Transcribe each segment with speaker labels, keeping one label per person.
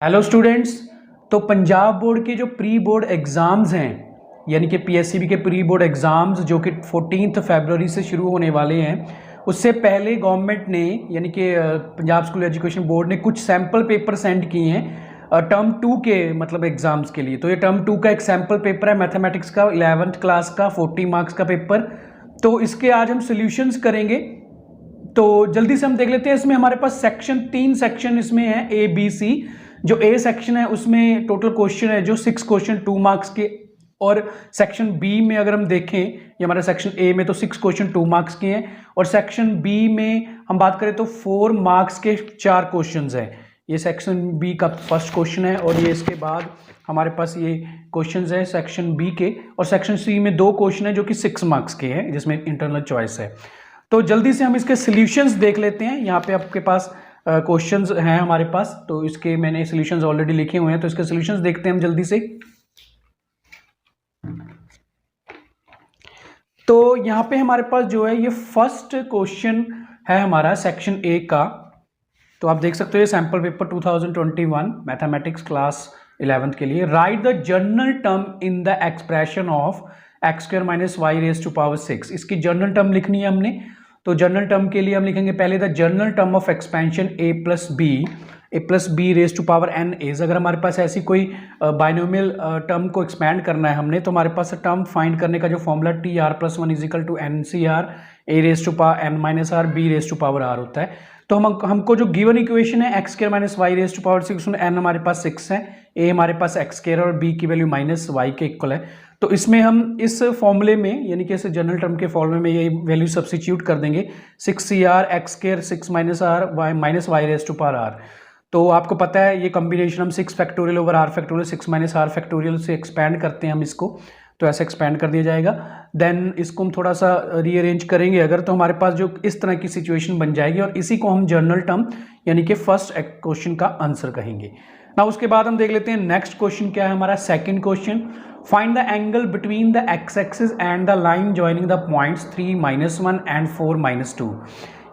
Speaker 1: Hello students. तो Punjab board के जो प्री बोर्ड एग्ज़ाम्स हैं, यानी कि पीएससीबी के प्री बोर्ड एग्ज़ाम्स जो कि 14 फरवरी से शुरू होने वाले हैं, उससे पहले गवर्नमेंट ने यानी कि पंजाब स्कूल एजुकेशन बोर्ड ने कुछ सैम्पल पेपर सेंड किए हैं टर्म 2 के मतलब एग्ज़ाम्स के लिए। तो ये टर्म 2 का एक सैम्पल पेपर है मैथमेटिक्स का 11th क्लास का 40 मार्क्स का पेपर। तो इसके आज हम सोल्यूशंस करेंगे। तो जल्दी से हम देख लेते हैं। इसमें हमारे पास तीन सेक्शन इसमें है ए बी सी। जो ए सेक्शन है उसमें टोटल क्वेश्चन है जो 6 क्वेश्चन 2 मार्क्स के, और सेक्शन बी में अगर हम देखें, ये हमारा सेक्शन ए में तो 6 क्वेश्चन 2 मार्क्स के हैं, और सेक्शन बी में हम बात करें तो 4 मार्क्स के 4 क्वेश्चंस हैं। ये सेक्शन बी का फर्स्ट क्वेश्चन है, और ये इसके बाद हमारे पास ये क्वेश्चंस है सेक्शन बी के, और सेक्शन सी में 2 क्वेश्चन है जो कि 6 मार्क्स के हैं जिसमें इंटरनल चॉइस है। तो जल्दी से हम इसके सॉल्यूशंस देख लेते हैं। यहाँ पे आपके पास क्वेश्चंस हैं हमारे पास, तो इसके मैंने सॉल्यूशंस ऑलरेडी लिखे हुए हैं, तो इसके सॉल्यूशंस देखते हैं हम जल्दी से। तो यहाँ पे हमारे पास जो है ये फर्स्ट क्वेश्चन है हमारा सेक्शन ए का। तो आप देख सकते हो ये sample paper 2021 mathematics class 11th के लिए। Write the general term in the expression of x square minus y raise to power 6। इसकी जनरल टर्म लिखनी है हमने। तो जनरल टर्म के लिए हम लिखेंगे पहले the general term of expansion a plus b raise to power n as. अगर हमारे पास ऐसी कोई बाइनोमियल टर्म को एक्सपैंड करना है हमने, तो हमारे पास टर्म फाइंड करने का जो formula T r plus one is equal to n C r a raise to power n minus r b raise to power r होता है। तो हमको जो गिवन इक्वेशन है x square minus y raise to power 6, उसमें n हमारे पास 6 है, ए हमारे पास एक्स स्क्वायर और बी की वैल्यू माइनस वाई के इक्वल है। तो इसमें हम इस फॉर्मूले में यानी कि इस जनरल टर्म के फॉर्मूले में ये वैल्यू सब्स्टिट्यूट कर देंगे 6cr x square 6 minus r y minus y raise to power r. तो आपको पता है ये कॉम्बिनेशन हम 6 factorial over r factorial 6 minus r factorial से एक्सपैंड करते हैं हम इसको, तो ऐसे एक्सपैंड कर दिया जाएगा। देन इसको हम थोड़ा सा रीअरेंज करेंगे अगर, तो हमारे पास जो इस तरह की सिचुएशन बन जाएगी, और इसी को हम जनरल टर्म यानी कि फर्स्ट क्वेश्चन का आंसर कहेंगे ना। उसके बाद हम देख लेते हैं नेक्स्ट क्वेश्चन क्या है हमारा। Second question, find the angle between the x axis and the line joining the points 3 - 1 and 4 - 2।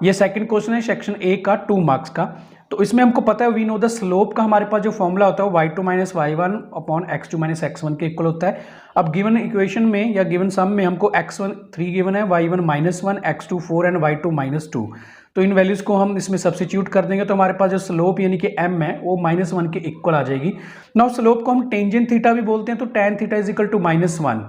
Speaker 1: ये सेकंड क्वेश्चन है सेक्शन ए का 2 मार्क्स का। तो इसमें हमको पता है वी नो द स्लोप का हमारे पास जो फॉर्मूला होता है y2 - y1 upon x2 - x1 के इक्वल होता है। अब गिवन इक्वेशन में या गिवन सम में हमको x1 3 गिवन है, y1 -1, x2 4 एंड y2 -2। तो इन वैल्यूज को हम इसमें सब्स्टिट्यूट कर देंगे, तो हमारे पास जो स्लोप यानी कि m है वो -1 के इक्वल आ जाएगी। नाउ स्लोप को हम टेंजेंट थीटा भी बोलते हैं, तो tan theta is equal to -1।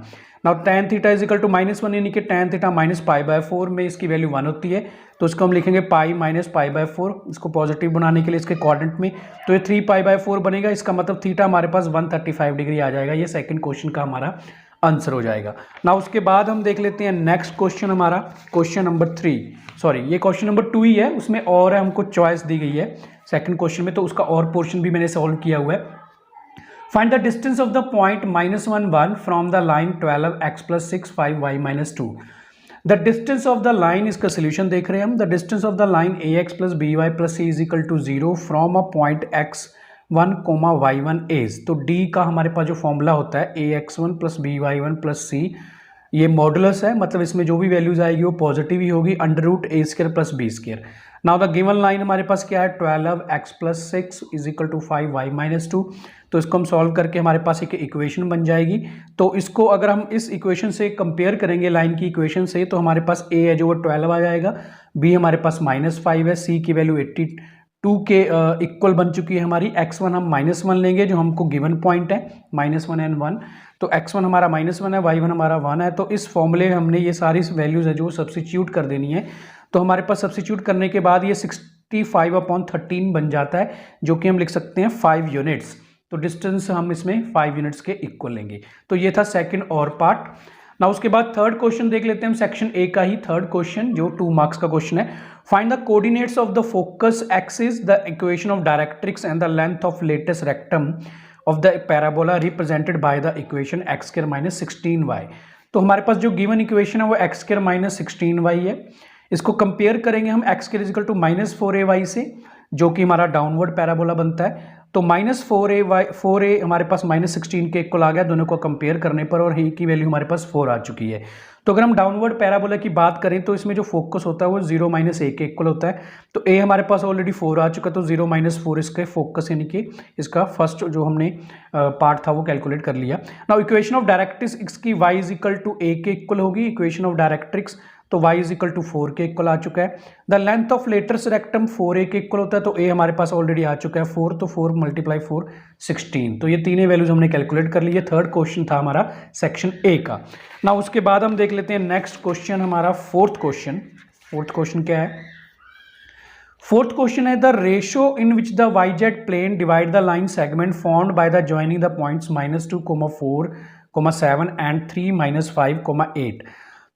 Speaker 1: Now tan theta is equal to -1 यानी कि tan थीटा माइनस π/4 में इसकी वैल्यू 1 होती है, तो इसको हम लिखेंगे पाई माइनस π/4, इसको पॉजिटिव बनाने के लिए इसके क्वाड्रेंट में, तो ये 3π/4 बनेगा। इसका मतलब थीटा हमारे पास 135 डिग्री आ जाएगा। ये सेकंड क्वेश्चन का हमारा आंसर हो जाएगा ना। उसके बाद हम देख लेते हैं नेक्स्ट क्वेश्चन हमारा, क्वेश्चन नंबर 3, सॉरी ये क्वेश्चन नंबर 2 ही है, उसमें और है हमको चॉइस दी गई है सेकंड क्वेश्चन में, तो उसका और पोर्शन भी मैंने सॉल्व किया हुआ है। Find the distance of the point -1 1 from the line 12x + 6 5 y - 2। The distance of the line, इसका सोल्यूशन देख रहे हैं हम। The distance of the line ax + by + c is equal to 0 from a point x1, y1 as. तो d का हमारे पास जो formula होता है ax1 + by1 + c, ये मॉडुलस है, मतलब इसमें जो भी वैल्यूज आएगी वो पॉजिटिव ही होगी, √a² + b²। Now the given line हमारे पास क्या है 12x + 6 is equal to 5 y - 2। तो इसको हम सॉल्व करके हमारे पास एक इक्वेशन बन जाएगी। तो इसको अगर हम इस इक्वेशन से कंपेयर करेंगे लाइन की इक्वेशन से, तो हमारे पास a है जो वो 12 आ जाएगा, b हमारे पास -5 है, c की वैल्यू 82 के इक्वल बन चुकी है हमारी। x1 हम -1 लेंगे जो हमको गिवन पॉइंट है -1 and 1, तो x1 हमारा -1 है, y1 हमारा 1 है। तो इस फॉर्मूले में हमने ये सारी वैल्यूज है जो सब्स्टिट्यूट कर देनी है। तो हमारे पास सब्स्टिट्यूट करने के बाद ये 65/13 बन जाता है, जो कि हम लिख सकते हैं 5 यूनिट्स। तो डिस्टेंस हम इसमें 5 यूनिट्स के इक्वल लेंगे। तो ये था सेकंड और पार्ट ना। उसके बाद थर्ड क्वेश्चन देख लेते हैं हम, सेक्शन ए का ही थर्ड क्वेश्चन जो 2 मार्क्स का क्वेश्चन है। Find the coordinates of the focus axis, the equation of directrix and the length of latus rectum of the parabola represented by the equation x² - 16y। तो हमारे पास जो given equation है वो x² - 16y है। इसको compare करेंगे हम x² = -4ay से, जो कि हमारा डाउनवर्ड पैराबोला बनता है। तो -4a हमारे पास -16 के इक्वल आ गया दोनों को कंपेयर करने पर, और ए की वैल्यू हमारे पास 4 आ चुकी है। तो अगर हम डाउनवर्ड पैराबोला की बात करें तो इसमें जो फोकस होता है वो 0 - a के इक्वल होता है। तो a हमारे पास ऑलरेडी 4 आ चुका है, तो 0 - 4 इसके फोकस यानी कि इसका फर्स्ट जो हमने पार्ट था वो कैलकुलेट कर लिया। नाउ इक्वेशन ऑफ डायरेक्ट्रिक्स इसकी y is equal to a के इक्वल होगी, इक्वेशन ऑफ डायरेक्ट्रिक्स तो y इज इक्वल टू 4 के इक्वल आ चुका है। The length of latus rectum 4a के इक्वल होता है, तो a हमारे पास ऑलरेडी आ चुका है 4, तो 4 × 4 16। तो ये तीनों वैल्यूज हमने कैलकुलेट कर ली है। थर्ड क्वेश्चन था हमारा सेक्शन ए का। ना उसके बाद हम देख लेते हैं नेक्स्ट क्वेश्चन हमारा फोर्थ क्वेश्चन। फोर्थ क्वेश्चन क्या है? फोर्थ क्वेश्चन है the ratio in which the y z plane divide the line segment formed by the joining the points -2, 4, 7 and 3, -5, 8।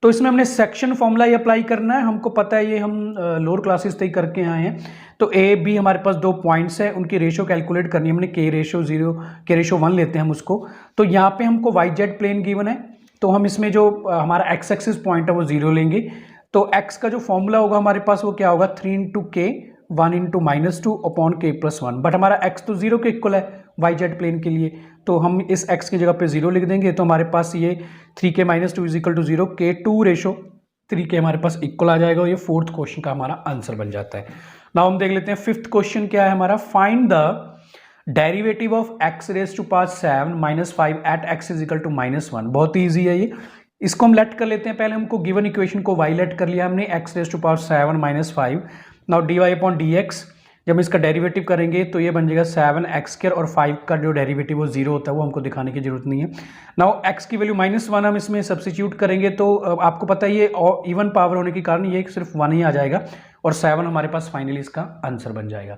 Speaker 1: तो इसमें हमने सेक्शन फॉर्मूला ही अप्लाई करना है। हमको पता है ये हम लोअर क्लासेस तक करके आए हैं। तो ए बी हमारे पास दो पॉइंट्स है, उनकी रेशियो कैलकुलेट करनी है हमने। के रेशियो 0, के रेशियो 1 लेते हैं हम उसको। तो यहाँ पे हमको वाई जेड प्लेन गिवन है, तो हम इसमें जो हमारा एक्स एक्सिस पॉइंट है वो 0 लेंगे। तो एक्स का जो फॉर्मूला होगा हमारे पास वो क्या होगा, 3 × k 1 × -2 अपॉन k + 1। बट हमारा x तो 0 के इक्वल है वाई जेड प्लेन के लिए, तो हम इस x की जगह पे 0 लिख देंगे। तो हमारे पास ये 3k - 2 = 0, k 2 रेशो 3k हमारे पास इक्वल आ जाएगा। और ये फोर्थ क्वेश्चन का हमारा आंसर बन जाता है। नाउ हम देख लेते हैं फिफ्थ क्वेश्चन क्या है हमारा। Find the derivative of x raised to power 7 - 5 at x = -1। बहुत ईजी है ये। इसको हम लेट कर लेते हैं। पहले हमको गिवन इक्वेशन को y लेट कर लिया हमने, x raised to power 7 - 5। Now dy/dx जब हम इसका डेरिवेटिव करेंगे तो ये बन जाएगा 7x², और 5 का जो डेरिवेटिव वो 0 होता है वो हमको दिखाने की जरूरत नहीं है। नाउ x की वैल्यू -1 हम इसमें सब्स्टिट्यूट करेंगे, तो आपको पता है ये इवन पावर होने के कारण ये सिर्फ 1 ही आ जाएगा, और 7 हमारे पास फाइनली इसका आंसर बन जाएगा।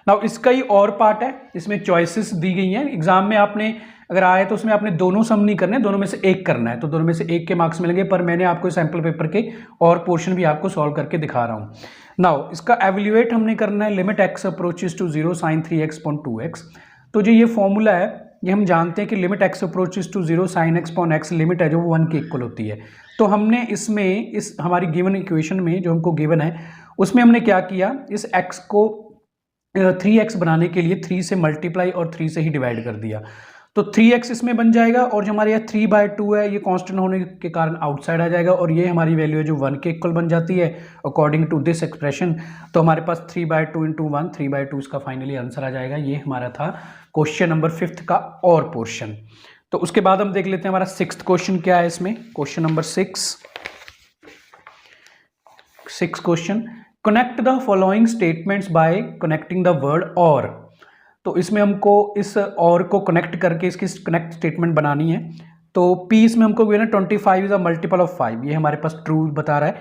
Speaker 1: नाउ इसका ही और पार्ट है, इसमें चॉइसेस दी गई हैं। एग्जाम में आपने अगर आए तो उसमें आपने दोनों सम नहीं करने, दोनों में से एक करना है, तो दोनों में से एक के मार्क्स मिलेंगे। पर मैंने आपको सैम्पल पेपर के और पोर्शन भी आपको सॉल्व करके दिखा रहा हूँ। नाउ इसका एवेल्यूएट हमने करना है, limit x approaches to 0 sin 3x/2x। तो जो ये फॉर्मूला है ये हम जानते हैं कि limit x approaches to 0 sin x/x limit है जो 1 के इक्वल होती है। तो हमने इसमें इस हमारी गिवन इक्वेशन में जो हमको गिवन है उसमें हमने क्या किया, इस x को 3x बनाने के लिए 3 से मल्टीप्लाई और 3 से ही डिवाइड कर दिया। तो 3x इसमें बन जाएगा, और जो हमारे यहाँ 3/2 है ये कांस्टेंट होने के कारण आउटसाइड आ जाएगा, और ये हमारी वैल्यू है जो 1 के इक्वल बन जाती है अकॉर्डिंग टू दिस एक्सप्रेशन। तो हमारे पास 3/2 × 1 3/2 इसका फाइनली आंसर आ जाएगा। ये हमारा था क्वेश्चन नंबर 5th का और पोर्शन। तो उसके बाद हम देख लेते हैं हमारा 6th क्वेश्चन क्या है इसमें। Question number 6 question, connect the following statements bye connecting the word और। तो इसमें हमको इस और को कनेक्ट करके इसकी कनेक्ट स्टेटमेंट बनानी है। तो P इसमें हमको भी है ना 25 इज अ मल्टीपल ऑफ 5, ये हमारे पास ट्रू बता रहा है।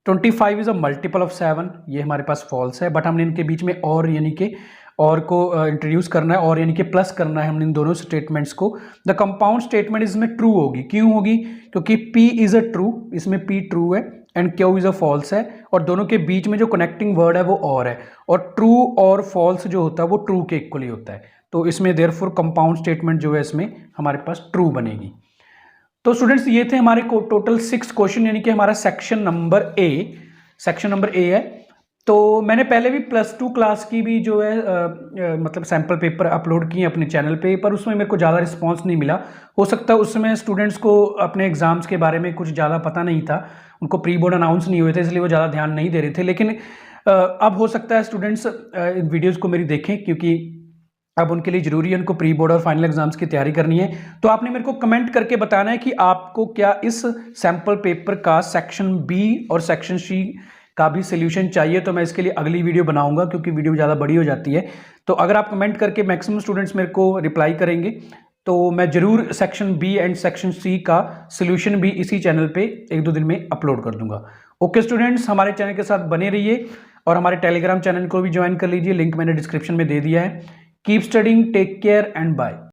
Speaker 1: 25 इज अ मल्टीपल ऑफ 7, ये हमारे पास फॉल्स है। बट हमने इनके बीच में और यानी कि और को इंट्रोड्यूस करना है, और यानी कि प्लस करना है हमने इन दोनों स्टेटमेंट्स को। द कंपाउंड स्टेटमेंट इसमें ट्रू होगी। क्यों होगी? क्योंकि P इज अ ट्रू, इसमें P ट्रू है and Q is a false है, और दोनों के बीच में जो कनेक्टिंग वर्ड है वो और है, और ट्रू और फॉल्स जो होता है वो ट्रू के इक्वल ही होता है। तो इसमें देयरफॉर कंपाउंड स्टेटमेंट जो है इसमें हमारे पास ट्रू बनेगी। तो स्टूडेंट्स ये थे हमारे को टोटल 6 क्वेश्चन, यानी कि हमारा सेक्शन नंबर ए है। तो मैंने पहले भी +2 क्लास की भी जो है मतलब सैम्पल पेपर अपलोड किए अपने चैनल पे, पर उसमें मेरे को ज़्यादा रिस्पांस नहीं मिला। हो सकता है उसमें स्टूडेंट्स को अपने एग्जाम्स के बारे में कुछ ज़्यादा पता नहीं था, उनको प्री बोर्ड अनाउंस नहीं हुए थे, इसलिए वो ज़्यादा ध्यान नहीं दे रहे थे। लेकिन अब हो सकता है स्टूडेंट्स इन वीडियोज़ को मेरी देखें, क्योंकि अब उनके लिए ज़रूरी है, उनको प्री बोर्ड और फाइनल एग्जाम्स की तैयारी करनी है। तो आपने मेरे को कमेंट करके बताना है कि आपको क्या इस सैम्पल पेपर का सेक्शन बी और सेक्शन सी का भी सोल्यूशन चाहिए। तो मैं इसके लिए अगली वीडियो बनाऊंगा, क्योंकि वीडियो ज़्यादा बड़ी हो जाती है। तो अगर आप कमेंट करके मैक्सिमम स्टूडेंट्स मेरे को रिप्लाई करेंगे तो मैं ज़रूर section B and section C का सोल्यूशन भी इसी चैनल पे 1-2 दिन में अपलोड कर दूंगा। ओके स्टूडेंट्स, हमारे चैनल के साथ बने रहिए, और हमारे टेलीग्राम चैनल को भी ज्वाइन कर लीजिए, लिंक मैंने डिस्क्रिप्शन में दे दिया है। Keep studying, take care and bye.